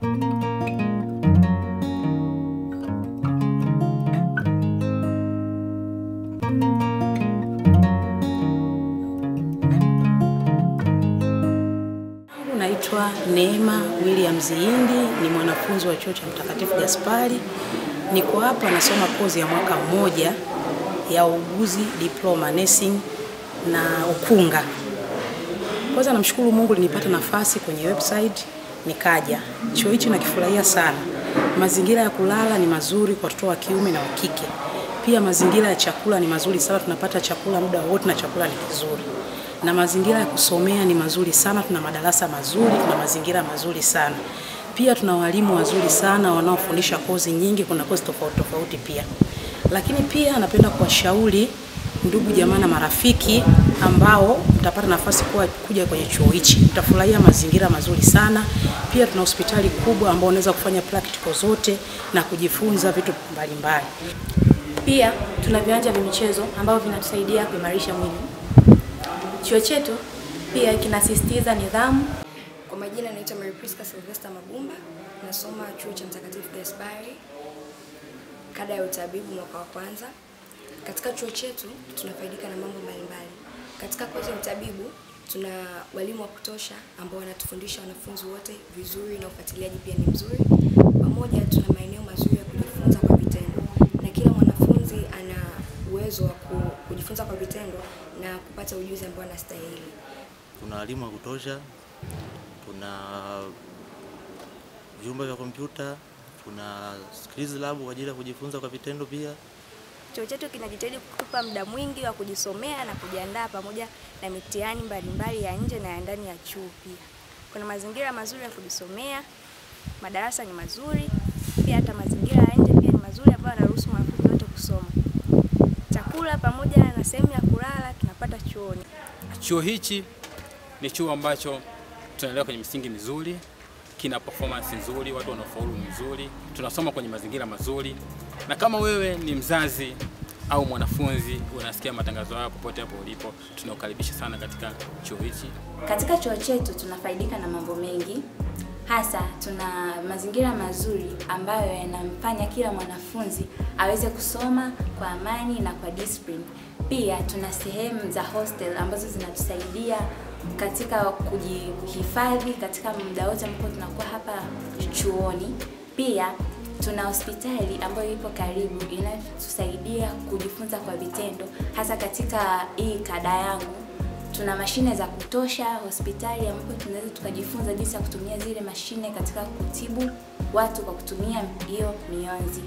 Naitwa Neema William Zihindi, ni mwanafunzi wa chuo cha Mtakatifu Gaspari. Niko hapa nasoma kozi ya mwaka mmoja ya uuguzi, diploma nursing na ukunga. Kwanza namshukuru Mungu nilipata nafasi kwenye website nikaja. Chuo hichi nakifurahia sana. Mazingira ya kulala ni mazuri kwa watoto wa kiume na wa kike. Pia mazingira ya chakula ni mazuri sana, tunapata chakula muda wote na chakula ni kizuri. Na mazingira ya kusomea ni mazuri sana, tuna madarasa mazuri, tuna mazingira mazuri sana. Pia tuna walimu wazuri sana wanaofundisha kozi nyingi, kuna kozi tofauti tofauti pia. Lakini pia napenda kuwashauri ndugu jamaa na marafiki ambao mtapata nafasi kuja kwenye chuo hichi. Mtafurahia mazingira mazuri sana. Pia tuna hospitali kubwa ambao unaweza kufanya practical zote na kujifunza vitu mbalimbali. Pia tuna viwanja vya michezo ambao vinatusaidia kuimarisha mwili. Chuo chetu pia kinasisitiza nidhamu. Kwa majina naitwa Mary Priska Sylvester Magumba, nasoma chuo cha Mtakatifu Gaspari, kada ya utabibu mwaka wa kwanza. Katika chuo chetu tunafaidika na mambo mbalimbali. Katika kozi ya utabibu tuna walimu wa kutosha ambao wanatufundisha wanafunzi wote vizuri na ufuatiliaji pia ni mzuri. Pamoja tuna maeneo mazuri ya kujifunza kwa vitendo. Na kila mwanafunzi ana uwezo wa kujifunza kwa vitendo na kupata ujuzi ambao anastahili. Kuna walimu wa kutosha, kuna vyumba vya kompyuta, kuna skills lab kwa ajili ya kujifunza kwa vitendo pia. Chuo chetu kinajitahidi kutupa muda mwingi wa kujisomea na kujiandaa pamoja na mitihani mbalimbali ya nje na ya ndani ya chuo pia. Kuna mazingira mazuri ya kujisomea, madarasa ni mazuri, pia hata mazingira ya nje pia ni mazuri ambayo yanaruhusu wanafunzi wote kusoma. Chakula pamoja na sehemu ya kulala tunapata chuoni. Chuo hichi ni chuo ambacho tunaelewa kwenye misingi mizuri, kina performance nzuri, watu wanafaulu mzuri, tunasoma kwenye mazingira mazuri. Na kama wewe ni mzazi au mwanafunzi unasikia matangazo haya popote hapo ulipo, tunakukaribisha sana katika chuo hichi. Katika chuo chetu tunafaidika na mambo mengi. Hasa tuna mazingira mazuri ambayo yanamfanya kila mwanafunzi aweze kusoma kwa amani na kwa discipline. Pia tuna sehemu za hostel ambazo zinatusaidia katika kujihifadhi katika muda wote ambapo tunakuwa hapa chuoni. Pia tuna hospitali ambayo ipo karibu inayotusaidia kujifunza kwa vitendo, hasa katika hii kada yangu. Tuna mashine za kutosha hospitali ambapo tunaweza tukajifunza jinsi ya kutumia zile mashine katika kutibu watu kwa kutumia hiyo mionzi.